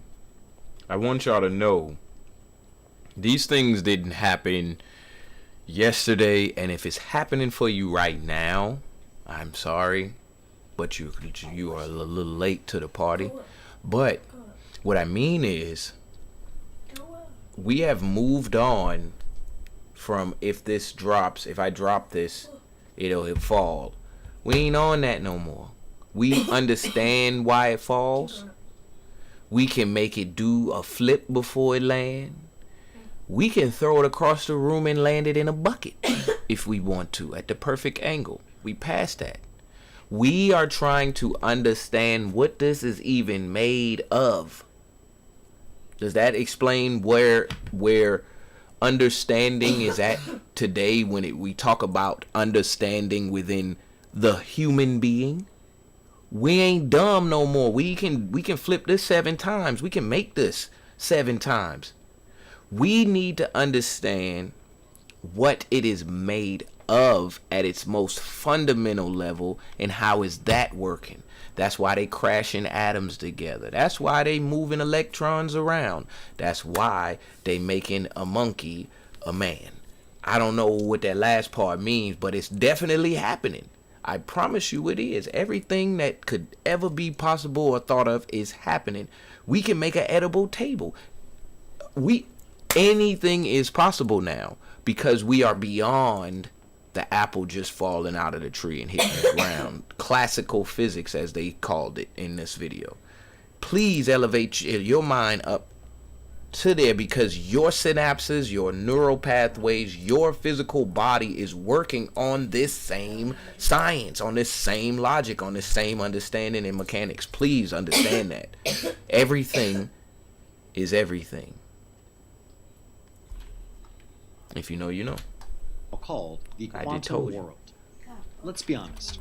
I want y'all to know these things didn't happen yesterday, and if it's happening for you right now, I'm sorry, but you are a little late to the party. But what I mean is, we have moved on from if I drop this, it'll fall. We ain't on that no more. We understand why it falls. We can make it do a flip before it land. We can throw it across the room and land it in a bucket if we want to at the perfect angle. We passed that. We are trying to understand what this is even made of. Does that explain where understanding is at today when we talk about understanding within the human being? We ain't dumb no more. We can flip this 7 times. We can make this 7 times. We need to understand what it is made of at its most fundamental level and how is that working. That's why they crashing atoms together. That's why they moving electrons around. That's why they making a monkey a man. I don't know what that last part means, but it's definitely happening. I promise you it is. Everything that could ever be possible or thought of is happening. We can make an edible table. Anything is possible now because we are beyond the apple just falling out of the tree and hitting the ground. Classical physics, as they called it in this video. Please elevate your mind up to there because your synapses, your neural pathways, your physical body is working on this same science, on this same logic, on this same understanding and mechanics. Please understand that. Everything is everything. If you know, you know. Called the I did quantum told you. world. Let's be honest.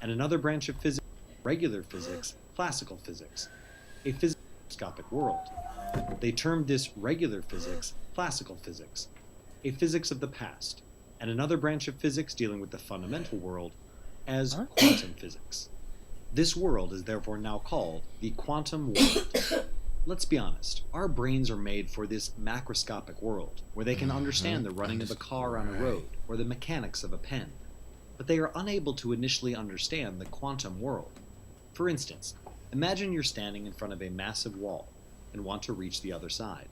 And another branch of physics, regular physics, classical physics, a physicscopic world. They termed this regular physics, classical physics, a physics of the past, and another branch of physics dealing with the fundamental world as quantum physics. This world is therefore now called the quantum world. Let's be honest, our brains are made for this macroscopic world, where they can understand the running of a car on a road or the mechanics of a pen. But they are unable to initially understand the quantum world. For instance, imagine you're standing in front of a massive wall and want to reach the other side.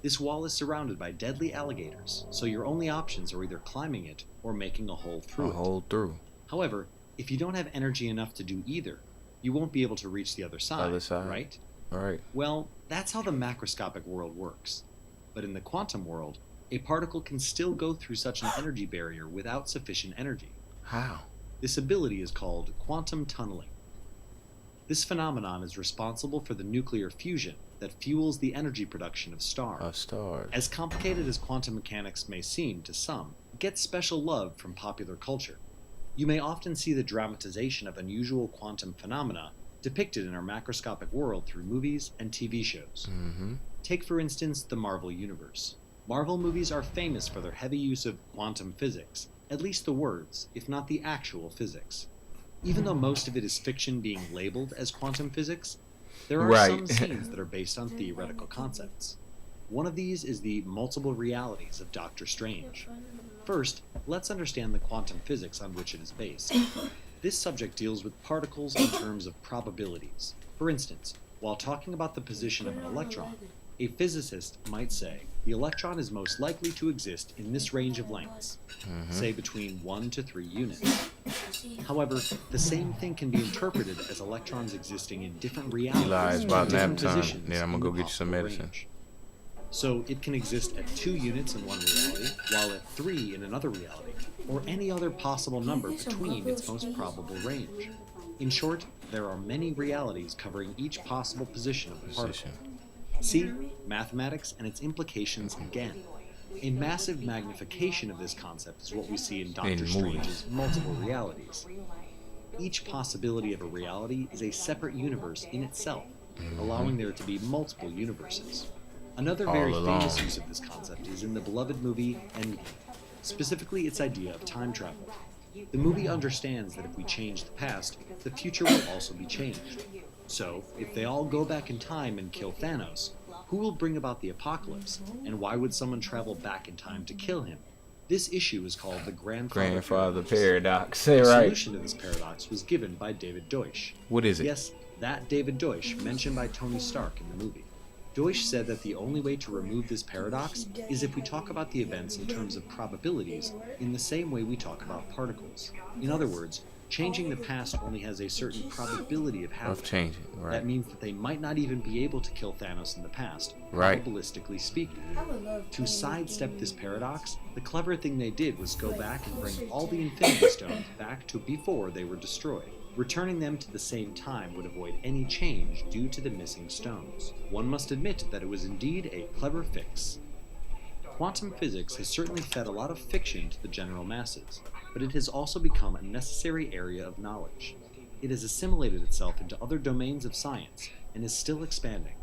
This wall is surrounded by deadly alligators, so your only options are either climbing it or making a hole through it. However, if you don't have energy enough to do either, you won't be able to reach the other side, right? Right. Well, that's how the macroscopic world works. But in the quantum world, a particle can still go through such an energy barrier without sufficient energy. How? This ability is called quantum tunneling. This phenomenon is responsible for the nuclear fusion that fuels the energy production of stars. As complicated as quantum mechanics may seem to some, it gets special love from popular culture. You may often see the dramatization of unusual quantum phenomena depicted in our macroscopic world through movies and TV shows. Take, for instance, the Marvel Universe. Marvel movies are famous for their heavy use of quantum physics, at least the words, if not the actual physics. Even though most of it is fiction being labeled as quantum physics, there are some scenes that are based on theoretical concepts. One of these is the multiple realities of Doctor Strange. First, let's understand the quantum physics on which it is based. This subject deals with particles in terms of probabilities. For instance, while talking about the position of an electron, a physicist might say the electron is most likely to exist in this range of lengths, say between 1 to 3 units. However, the same thing can be interpreted as electrons existing in different realities. Eli's about nap different time. positions Yeah, I'm gonna in go the get you some possible medicine. range. So it can exist at 2 units in one reality, while at 3 in another reality, or any other possible number between its most probable range. In short, there are many realities covering each possible position of the particle. See, mathematics and its implications again. A massive magnification of this concept is what we see in Doctor Strange's multiple realities. Each possibility of a reality is a separate universe in itself, allowing there to be multiple universes. Another very famous use of this concept is in the beloved movie Endgame, specifically its idea of time travel. The movie understands that if we change the past, the future will also be changed. So, if they all go back in time and kill Thanos, who will bring about the apocalypse, and why would someone travel back in time to kill him? This issue is called the grandfather paradox. The solution to this paradox was given by David Deutsch. What is it? Yes, that David Deutsch mentioned by Tony Stark in the movie. Deutsch said that the only way to remove this paradox is if we talk about the events in terms of probabilities in the same way we talk about particles. In other words, changing the past only has a certain probability of happening. That means that they might not even be able to kill Thanos in the past, probabilistically speaking. To sidestep this paradox, the clever thing they did was go back and bring all the Infinity Stones back to before they were destroyed. Returning them to the same time would avoid any change due to the missing stones. One must admit that it was indeed a clever fix. Quantum physics has certainly fed a lot of fiction to the general masses, but it has also become a necessary area of knowledge. It has assimilated itself into other domains of science and is still expanding.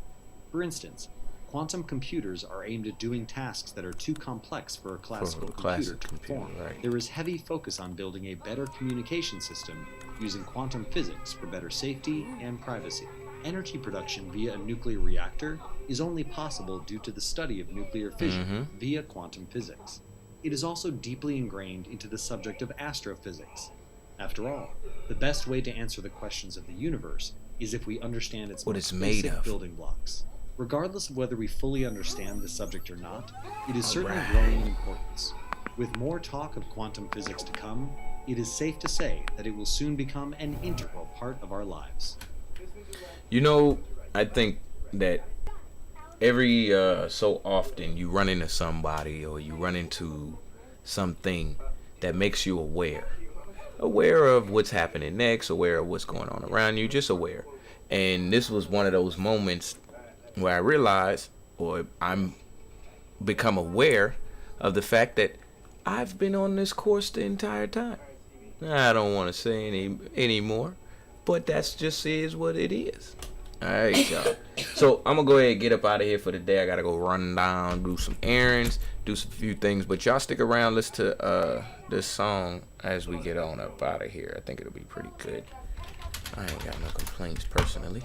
For instance, quantum computers are aimed at doing tasks that are too complex for a classical computer to perform. There is heavy focus on building a better communication system using quantum physics for better safety and privacy. Energy production via a nuclear reactor is only possible due to the study of nuclear fission via quantum physics. It is also deeply ingrained into the subject of astrophysics. After all, the best way to answer the questions of the universe is if we understand its most basic building blocks. Regardless of whether we fully understand the subject or not, it is certainly growing in importance. With more talk of quantum physics to come, it is safe to say that it will soon become an integral part of our lives. You know, I think that every so often you run into somebody or you run into something that makes you aware of what's happening next, aware of what's going on around you, just aware. And this was one of those moments where I realized, or I'm become aware of the fact that I've been on this course the entire time. I don't want to say any more, but that's just is what it is. All right, y'all. So I'm gonna go ahead and get up out of here for the day. I gotta go run down, do some errands, do some few things. But y'all stick around, listen to this song as we get on up out of here. I think it'll be pretty good. I ain't got no complaints personally.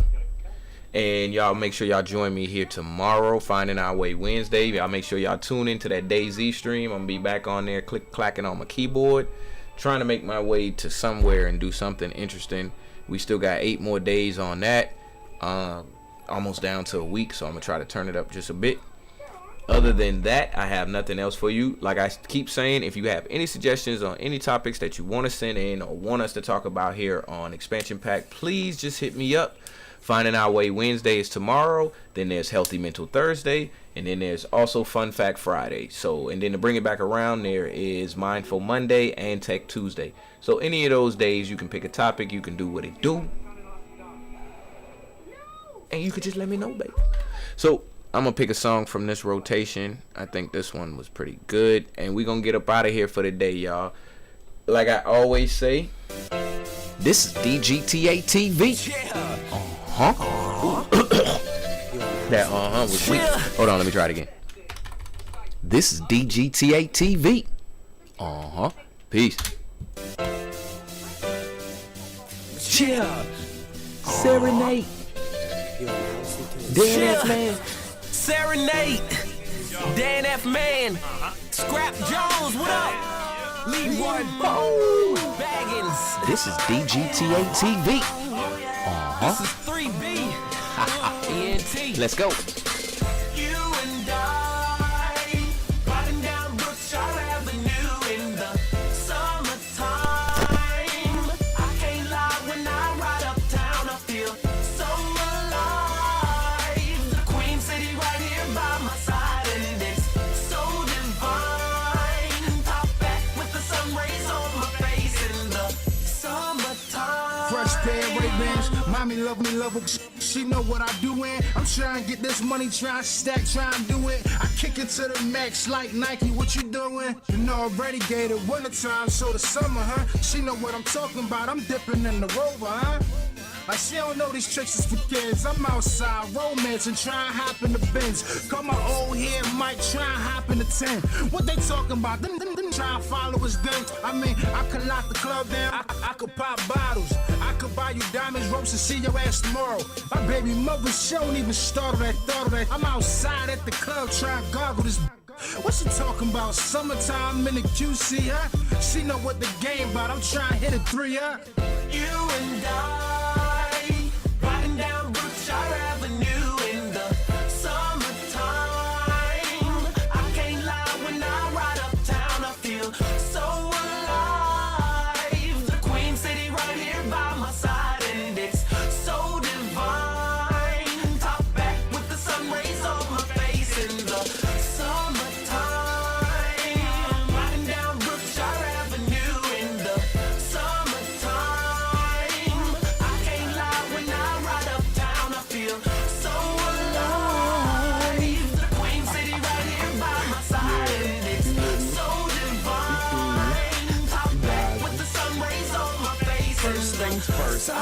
And y'all make sure y'all join me here tomorrow, Finding Our Way Wednesday. Y'all make sure y'all tune into that DayZ stream. I'm going to be back on there clacking on my keyboard, trying to make my way to somewhere and do something interesting. We still got 8 more days on that. Almost down to a week, so I'm going to try to turn it up just a bit. Other than that, I have nothing else for you. Like I keep saying, if you have any suggestions on any topics that you want to send in or want us to talk about here on Expansion Pack, please just hit me up. Finding Our Way Wednesday is tomorrow. Then there's Healthy Mental Thursday. And then there's also Fun Fact Friday. So, and then to bring it back around, there is Mindful Monday and Tech Tuesday. So any of those days, you can pick a topic. You can do what it do. And you could just let me know, baby. So I'm going to pick a song from this rotation. I think this one was pretty good. And we're going to get up out of here for the day, y'all. Like I always say, this is DGTA TV. That was sweet. Hold on, let me try it again. This is DGTA TV. Peace. Chill. Serenade. Dan F. Man. Serenade. Dan F. Man. Scrap Jones, what up? Leroy Baggins. This is DGTA TV. This is 3B. ENT. Let's go. You and I, riding down Brookshire Avenue in the summertime. I can't lie, when I ride uptown, I feel so alive. The Queen City right here by my side, and it's so divine. Top back with the sun rays on my face in the summertime. Fresh pair of Ray-Bans, mommy love me, love her. She know what I doin'. I'm trying to get this money, trying to stack, trying to do it. I kick it to the max like Nike, what you doing? You know already gave it wintertime, so the summer, huh? She know what I'm talking about, I'm dipping in the Rover, huh? Like she don't know these tricks is for kids. I'm outside romancing, trying to hop in the Benz. Call my old head Mike, trying to hop in the 10. What they talking about? Them trying to follow us then. I mean, I could lock the club down, I could pop bottles. I could buy you diamonds, ropes, and see your ass tomorrow. My baby mother, she don't even start of that, thought of that. I'm outside at the club trying to gargle this. What she talking about? Summertime in the QC, huh? She know what the game about. I'm trying to hit a 3, huh? You and I, riding down Brookshire Avenue in the summertime. I can't lie, when I ride uptown, I feel so alive. The Queen City right here by my side, and it's so divine. Top back with the sun rays on my face in the summertime. Riding down Brookshire Avenue in the summertime. I can't lie, when I ride uptown, I feel so alive. The Queen City right here by my side, and it's so divine. Top back with the sun rays on my face. First things first, I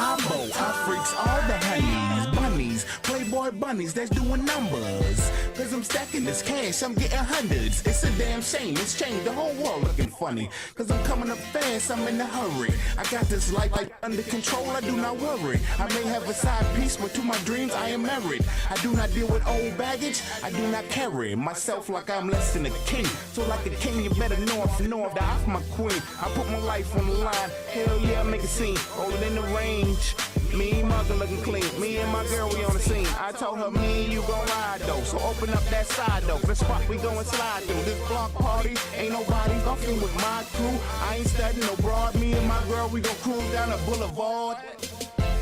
freaks all the honeys, bunnies, Playboy bunnies that's doing numbers. Cause I'm stacking this cash, I'm getting hundreds. It's a damn shame, it's changed the whole world looking funny. Cause I'm coming up fast, I'm in a hurry. I got this life under control, I do not worry. I may have a side piece, but to my dreams I am married. I do not deal with old baggage, I do not carry myself like I'm less than a king. So like a king, you better know I'm die for my queen. I put my life on the line, hell yeah, I make a scene. Rolling in the range, me and my girl looking clean. Me and my girl, we on the scene. I told her, me and you gon' ride though. So open up that side door, the spot we go and slide through. This block party, ain't nobody fucking with my crew. I ain't studying no broad, me and my girl, we gon' cruise down the boulevard.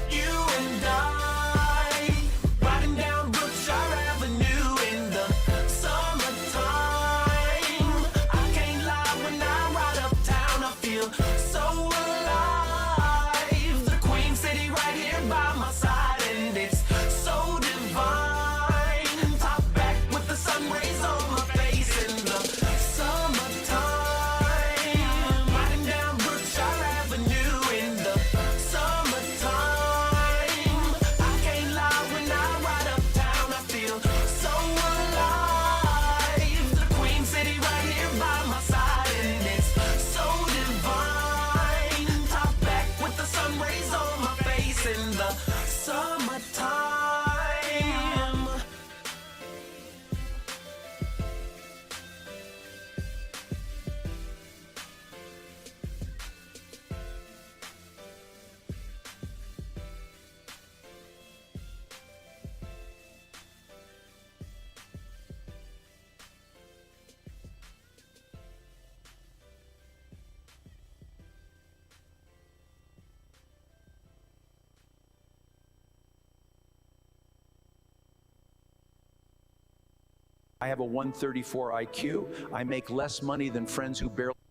You and I, riding down Brookshire Avenue in the summertime. I can't lie, when I ride uptown, I feel so alive. The Queen City right here by my side, and it's so divine. Top back with the sun rays on my face in the summertime. Riding down Brookshire Avenue in the summertime. I I have a 134 IQ. I make less money than friends who barely